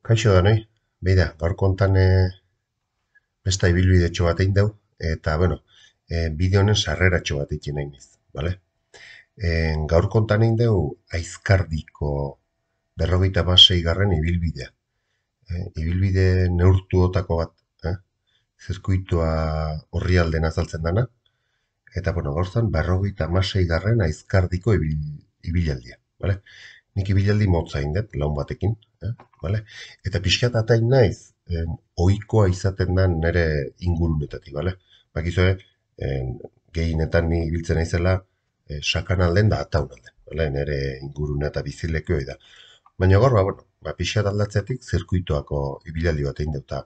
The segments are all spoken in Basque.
Kaixo da, noi? Beida, gaurko hontan besta ibilbidetxo bat egin dau, eta, bueno, bideo honen sarreratxo bat egin nahi niz, bale? Gaurko hontan egin dau Aizkardiko 56. garren ibilbidea. Ibilbide neurtuotako bat, zirkuitua orrialden azaltzen dana, eta, bueno, gauztan 56. garren Aizkardiko ibilaldia, bale? Nik ibilaldi motza egin dut, laun batekin, bale? Eta pixkat atain naiz, ohikoa izaten da nire ingurunetatik, bale? Bakizue, gehienetan ni ibiltzen naizela, sakan alden da ataun alden, bale? Nire ingurune eta bizilekio da. Baina gaur, bueno, pixkat aldatzetik zirkuitoako ibilaldi bat egin dut, eta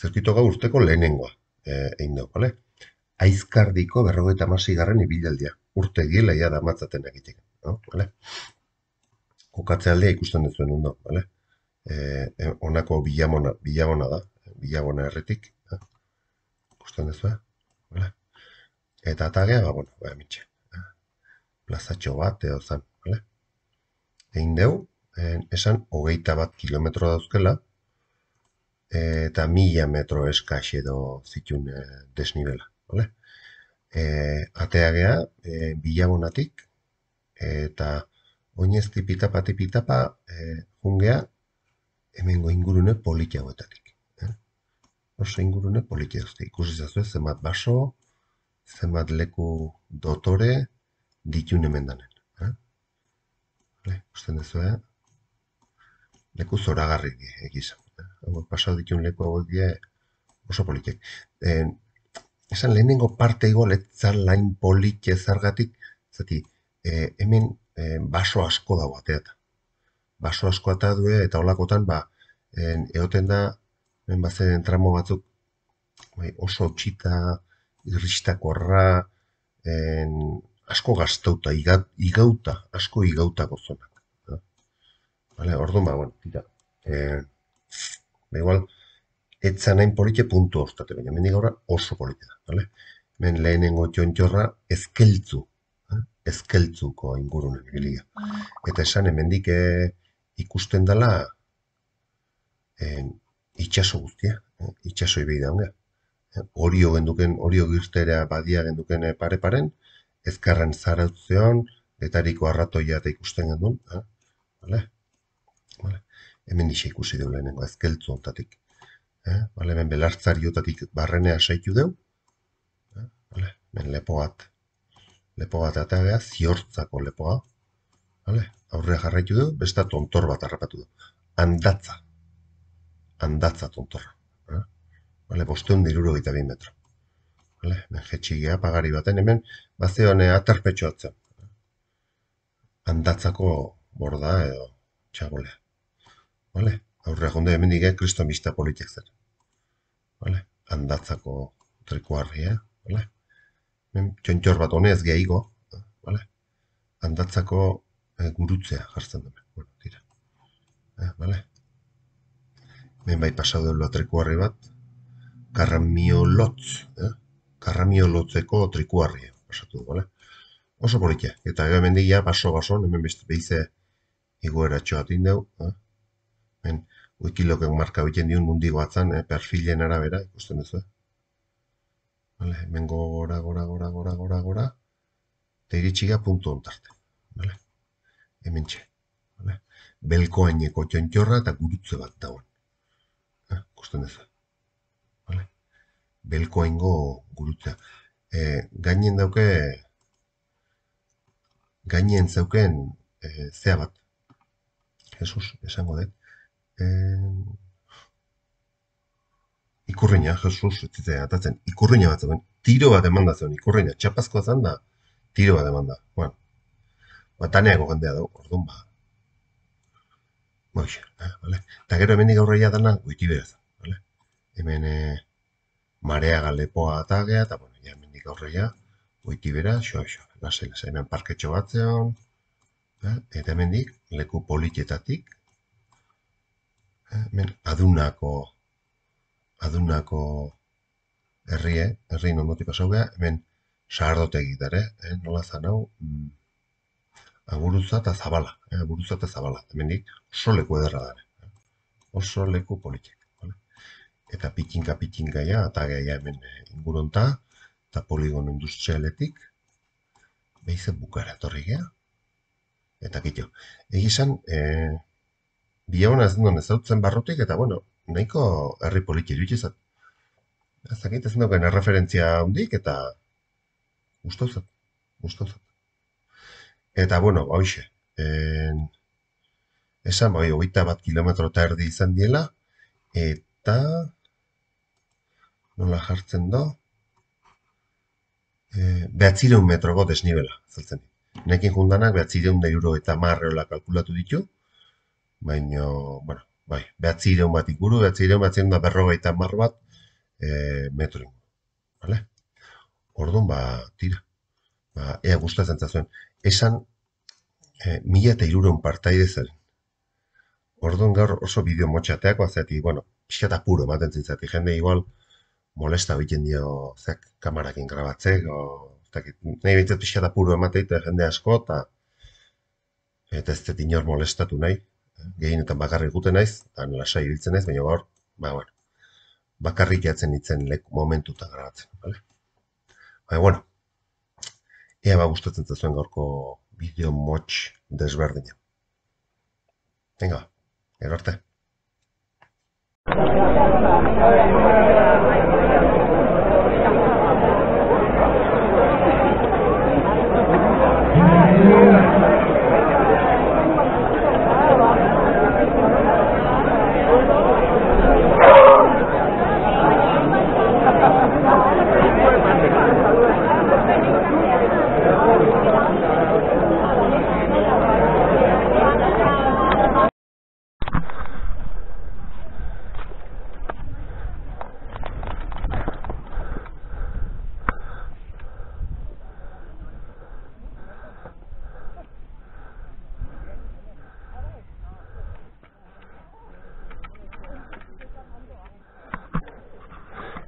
zirkuitoako urteko lehenengoa egin dut, bale? Aizkardiko 56. garren ibilaldia. Urte diela ja damatzaten egitek, no? Vale? Kokatze aldea ikusten duzuen ondo, vale? Honako bilabona da, bilabona herritik, ikusten duzu, vale? Eta atagea, bueno, hementxe, plazatxo bat edo zan, vale? Egin deu, esan 21 kilometro dauzkela, eta 1000 metro eskaz edo zitun desnibela, vale? Ateagea, bilabonatik, eta oinezti pitapa, jungea, hemengo ingurune polita hauetatik. Oso ingurune polita dauzte. Ikusi zazue, zenbat baso, zenbat leku dotore ditun hemen danen. Usten duzu, leku zoragarri egizan. Hauek pasau ditun leku hauek die oso politek. Esan lehenengo parte igual etzan lain polite zergatik, zati, hemen baso asko dago ateata. Baso asko eta du eta holakotan, egoten da, hemen bazen tramo batzuk, oso txita, irristakorra, asko gaztauta, asko igautako zonak. Vale, orduan, bueno, tira. Igual, etzan nahin polite puntu ostate, baina mendik gaurra oso polite da, vale? Hemen lehenengo txontxorra ezkeltzuko ingurunen ibilia. Eta esan, hemendik ikusten dela itxaso guztia, itxaso ibei daunea. Orio girtera badia genduken pare-paren, ezkarren zarautzeon, letariko arratoia eta ikusten gendun, vale? Hemen isa ikusi deu lehenengo, ezkeltzu ontatik. Vale, hemen belartzariotatik barrenea saitu deu, vale? Hemen lepo bat atagea, ziortzako lepoa, vale? Aurrea jarraitu deu, besta tontor bat harrapatu deu. Andatza tontorra. Vale, 572 metro. Vale, hemen jetxigea pagari baten, hemen bazean atarpetxo atzen. Andatzako borda edo txagolea. Vale, aurrea jonde hemen dige kriston bista politek zer. Vale, andatzako trikuarria, vale? Txontxor bat honez gehiago, vale? Andatzako gurutzea jartzen duen. Bueno, tira. Vale? Hemen bai pasau dut trikuarri bat, karramiolotzeko trikuarria pasatu du, vale? Oso politia. Eta hemen digia, baso, hemen behize igoeratxo bat indeu, hemen wikiloken marka biten diun mundigo atzan, perfilen arabera, ikusten duzu, Vale, hemen gora, eta iritxiga puntu ontarte. Vale? Hemen txe. Vale? Belkoaineko txontxorra eta gurutze bat dauen. Kusten duzu. Vale? Belkoaingo gurutzea. Gainen dauke, gainen zeuken zea bat. Jesus, esango dut. Ikurriña, Jesus, ez zitzea atatzen. Ikurriña bat zegoen. Tiro bat eman da zegoen. Ikurriña, txapazkoa zen da, tiro bat eman da. Bueno, taneako jendea dugu, orduan Boixe, vale? Eta gero hemen gaurreia dana goitibera zen, vale? Hemen mareaga lepoa atagea, eta bueno, ja hemen gaurreia goitibera, lasa, hemen parketxo bat zeon, eta hemen leku politietatik, hemen adunako herri nondotik pasau geha, hemen sahardotegi dara, nola zan hau, Guruza eta Zabala, Hemendik oso leku ederra da. oso leku politik. Vale? Eta pitinka ja, eta gaia hemen inguronta, eta poligono industrialetik, behize bukara etorri gea. Eta kitio, egizan, Bilaona ez duen ezautzen barrutik, eta bueno, nahiko herri politi dutxizat. Ez dakit ez duken erreferentzia handik, eta guztauzat, guztauzat. Eta bueno, hauxe, esan, 21 kilometro eta erdi izan diela, eta nola jartzen da, 900 metroko desnibela, zaltzen. Nekin jundanak 910 kalkulatu ditu, baina, bueno, bai, 900 bat inguru, 950 bat metro inguru. Vale? Orduan, tira, ea gustatzen zazuen. Esan, 1300 partaide zaren. Orduan gaur oso bideo motxateako azeti, bueno, pixkat apuro ematen zintzati, jende igual molesta biten dio zeak kamarakin grabatzek, nahi bintzat pixkat apuro emateite jende asko, eta ez dut inor molestatu nahi, gehienetan bakarrik guten naiz, eta lasai ibiltzen naiz, baina gaur, bueno, bakarrik jatzen itzen momentuta grabatzen, bale? Baina, bueno, ea gustatzen zazuen gaurko bideo motx desberdina. Venga, gero arte.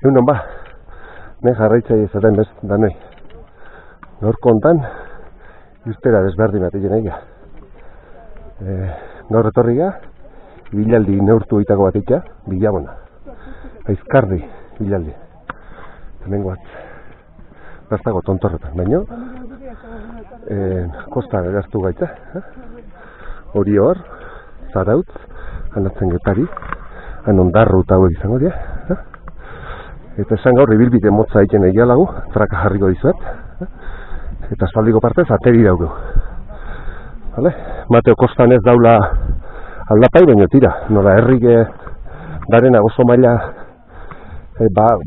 Egunon ne jarraitzaile izaten bez, danoi. Gaurko hontan, irtera desberdin bat egin egia. Gaur etorria, bilaldi neurtu egitako bat egitea, Bilabona. Aizkarri bilaldi. Hemen guat, gaztago tontorretan, baino. Kosta gaztu gaitza. Hori hor, Zarautz, anatzen Getari, anondarru eta hauek izango dira. Eta esan gaur ibilbide motza egiten egia lagu, traka jarriko dizuet. Eta espaldiko partez, ateri daugu. Vale? Mateo Kostan ez daula aldapai, baina tira. Nola herrik darena oso maila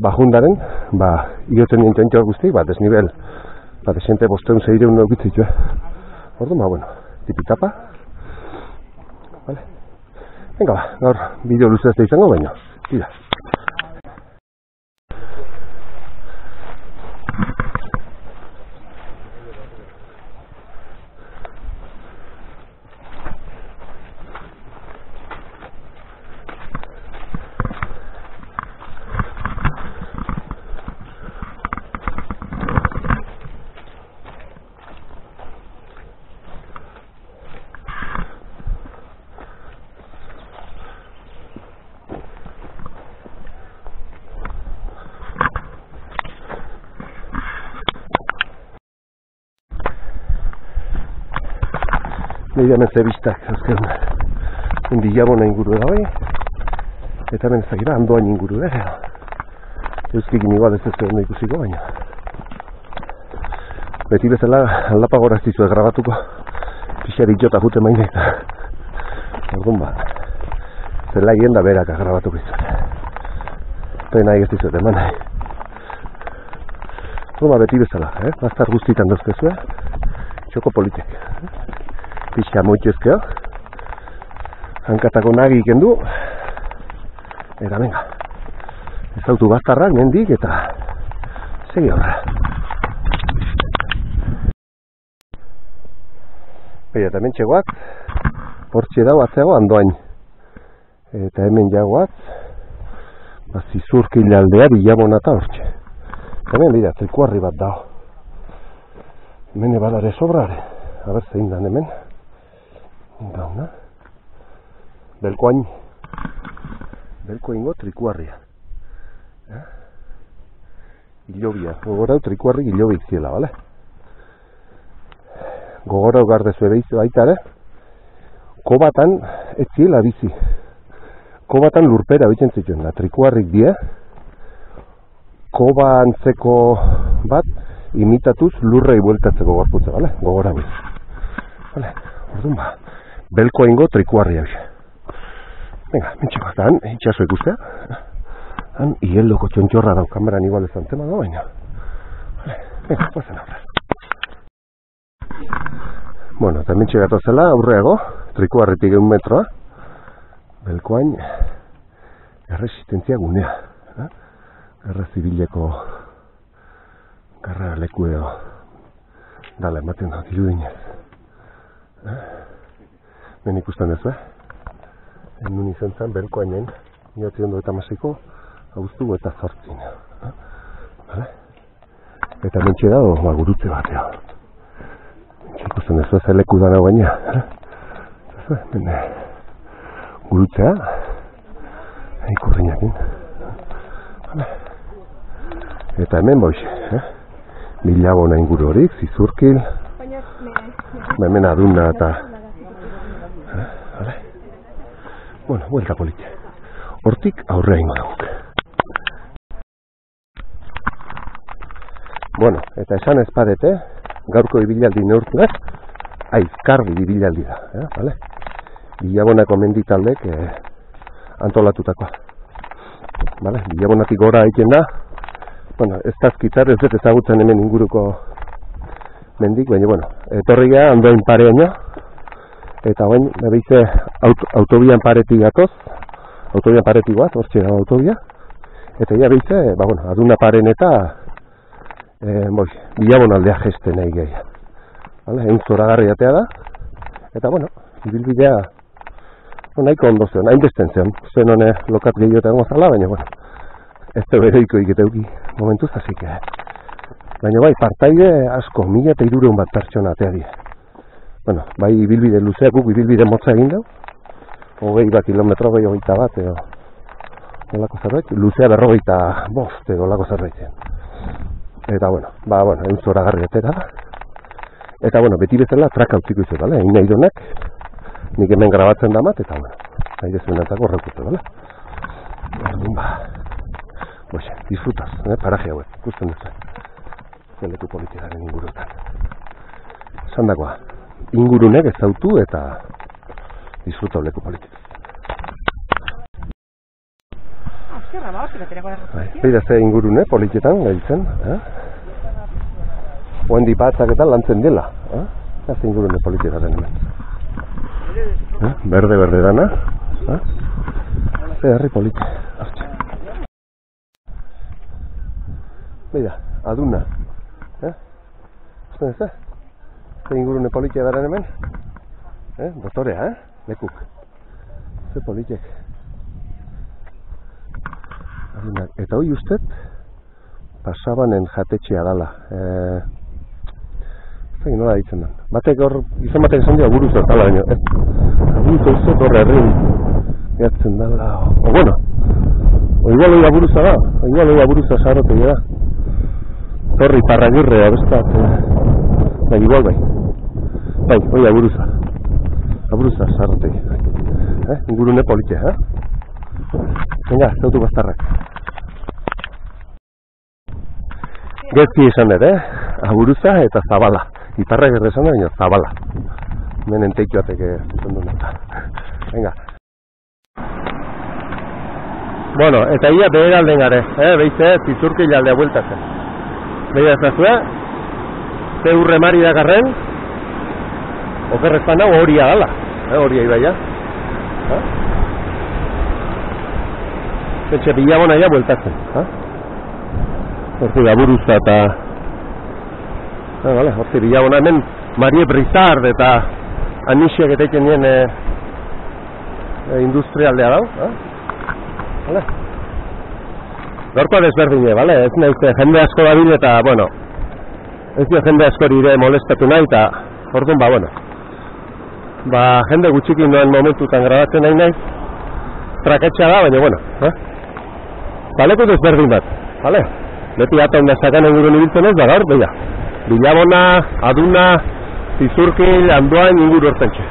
bajundaren, ioten nintzen guzti, desnibel, desente bosteun zeireun eukitzitu. Orduan, bueno, tipitapa. Vale? Venga, gaur bideo luze ez da izango, baina, tira. Nire hemen zebistak, azken Bilabona inguru da bai, eta hemen ezakira Andoain inguru da, euskikin igual ez ondo ikusiko, baina beti bezala aldapa goraztizue grabatuko pixarik jota jute maine eta orduan zela hienda beraka grabatuko izuet eta nahi ez dizuet eman nahi orduan beti bezala, baztar guztitan dauzkezue txoko politek pixa moitezkeo hankatako nagi ikendu eta venga ezautu baztarra mendik eta segi horra eta hemen txegoat hortxe dago atzeago Andoain eta hemen jagoat zizurki aldea Bilabona eta hortxe hemen bida trikuarri bat dago hemen ebalare sobrare a ber zein dan hemen Dauna, Belkoain, Belkoingo trikuarria. Hilobia, gogorau trikuarri hilobik ziela, bale? Gogorau gardezu ebeizu baita, kobatan ez ziela bizi. Kobatan lurpera bitzen zituen, da trikuarrik die, koba antzeko bat imitatuz lurrei bueltatzeko gorputza, bale? Gogorau. Bale, orduan ba, Belkoingo trikuarria bisa. Venga, mentxeko, eta han, itxaso ikustea. Han, ieldoko txontxorra dau, kameran igual ez antzema da, baina. Vale, venga, pasen aurre. Bueno, eta mentxe gato zela, aurreago, trikuarritik 1 metroa. Belkoain, erresistentzia gunea. Gerra zibileko garra leku edo. Dala, ematen da, dirudinez. Ben ikusten duzu, Nun izan zen, Belkoainen, 1986ko, abuztu eta 8. Vale? Eta mentxe dago, gurutze batea. Ikusten ez ez leku dana baina. Gurutzea, ikurriñakin. Vale? Eta hemen boix, Bilabona inguru horik, Zizurkil, hemen Aduna eta... Vale? Bueno, buelta politia. Hortik aurrea ingo daguk. Bueno, eta esan ezpadete, gaurko ibilaldi neurtuak, Aizkarbi ibilaldi da, vale? Bilabonako menditaldek antolatutakoa. Vale? Bilabonatik gora egiten da, bueno, ez dazkitzar, ez dut ezagutzen hemen inguruko mendik, baina, bueno, etorri gara, Andoain pareaino, eta bain, behize, autobian paretik gatoz, autobian paretik guaz, hortxe dago autobia, eta ja behize, bueno, Aduna paren eta, Bilabonaldea geste nahi gehi. Vale? Egun zoragarri atea da, eta, bueno, ibilbidea, nahiko ondo zen, hainbesten zen, zen hone lokat gehiotan gozala, baina, bueno, ez da bereiko iketeuki momentuz, hasi que... Baina bai, partaide asko, 1300 bat pertsona atea die. Bueno, bai ibilbide luzeak guk ibilbide motza egin dau, 20 kilometro, 21 bat, edo, olako zerbait, luzea 45, edo olako zerbait. Eta, bueno, egun zoragarri atera da. Eta, bueno, beti bezala traka utziko izu, bale? Egin nahi donak, nik hemen grabatzen damat, eta, bueno, nahi dezuenantako horrekutu, bale? Orduan, boxe, disfrutaz, paraje hauek, ikusten duzu. Zeleku politikaren inguruetan. Esan dagoa, ingurunek ezautu eta disfruta leku politikaz. Beira ze ingurune politietan gailtzen, Oendi batzak eta lantzen dela, Ze ingurune politikaren hemen. Berde dana, Ze herri politik, hartxe. Beira, Aduna, Usten ez, Ze ingurune politia daren hemen, Dotorea, lekuk. Ze politik. Eta hoi ustet, pasabanen jatetxea dala. Zegin nola ditzen den. Batek hor, izan batek esan dira buruz dala baino. Buruz ustet horre herrin gehatzen dala. O bueno, igual oia buruza da, igual oia buruza sarrote da. Torri Parragirre abestat. Igual bai. Bai, oia buruza. Aburuza sarrote. Ingurune politia, Venga, zautu bastarrak. Gezki esan ere, Aburuza eta Zabala. Iparrak errezan da, baina Zabala. Menen teikioatek zendu neta. Venga. Bueno, eta ia behar alden gare. Behize, Zizurkil aldea bueltatzen. Behi ez dazue, ze urremari dakarren, okerrezpan dago horia gala. Horia ibaia. Etxe Bilabona ja bueltatzen. Horti Aburuza eta... Horti Bilabona hemen Marie Brizard eta Anixiak eteken nien industrialdea dau. Gaurkoa desberdine, ez nahi jende asko dabil eta, bueno, ez dio jende askori ere molestatu nahi eta orduan, jende gutxikin noen momentutan grabatzen nahi naiz. traketxa da, baina bueno, Baleko desberdin bat, bale? Beti ata onda sakan inguruen ibiltzen ez, da gaur, beha. Bilabona, Aduna, Zizurkil, Andoain inguru hortentxe.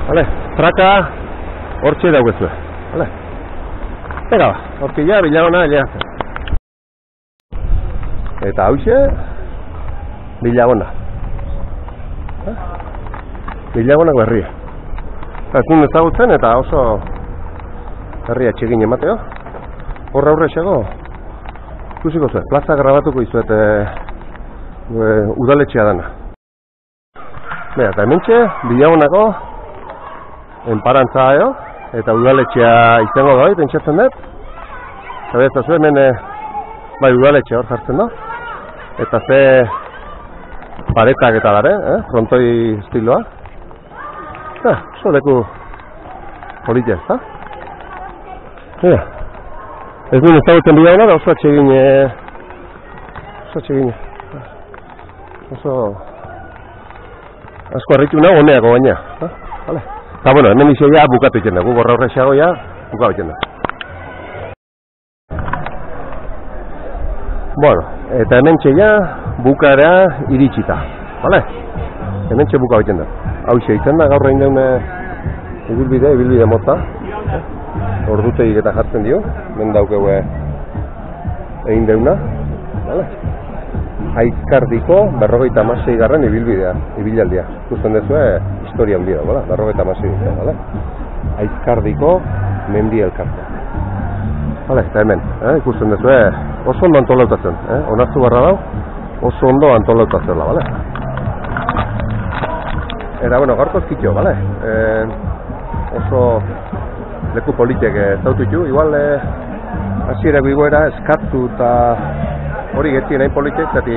Bale? Traka, hortxe daugezue, bale? Ega ba, hortila, Bilabona, eleatzen. Eta hauxe, Bilabona. Bilabonak berria. Ezin ezagutzen eta oso herria txegin emateo. Horra aurrexago, ikusiko zuen, plaza grabatuko izuet udaletxea dana. Bera, eta hementxe, Bilabonako enparantza eta udaletxea izango da, pentsatzen dut. Eta ez da zuen, hemen bai udaletxea hor jartzen da. Eta ze paretak eta dare, frontoi estiloa. Oso leku politia, ez da? Ez duen ezagutzen Bilabona da oso atxegin oso asko harritu nago honeako baina, vale? Eta bueno, hemen izio ja bukatu iten dugu, gorra horrexago ja bukatu iten dugu. Bueno, eta hemen txeia bukara iritsita, vale? Hemen txe bukatu iten dugu. Hau izan da, gaur egin deune ibilbide mota. Ordutegik eta jartzen dio, men daukeu egin deuna. Aizkardiko 56 garren ibilaldia. Ikusten dezue, historia handi da, 56 dira. Aizkardiko mendi elkartea. Eta hemen, ikusten dezue, oso ondo antolautatzen. Onartu barra dau, oso ondo antolautatzen la, Era, bueno, gaurko ezkitxo, bale? Oso leku politiek zautu ditu, igual hasierako igoera eskatu eta hori getzien hain politek, zati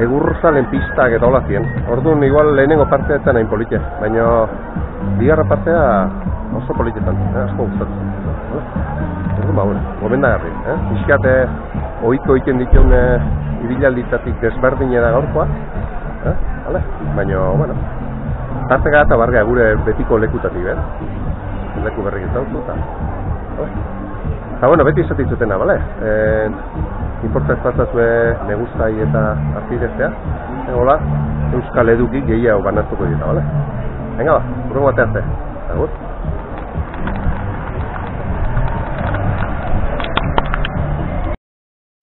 egurrozalen pistak eta hola zien. Orduan, igual lehenengo partea etzen hain politek, baina bigarra partea oso politetan, asko gustatzen. Orduan, ba, bueno, gomendagarri, Fiskat ohiko egiten dituen ibilaldietatik desberdine da gaurkoa, baina, bueno, tarteka eta bargea gure betiko lekutatik, leku berrik ezautu, eta bueno, beti esatintzutena, bale? Inporta ez batzazue negustai eta azideztea, hola, euskal eduki gehiago banatuko dira, bale? Venga ba, urrengo bateazte, agur.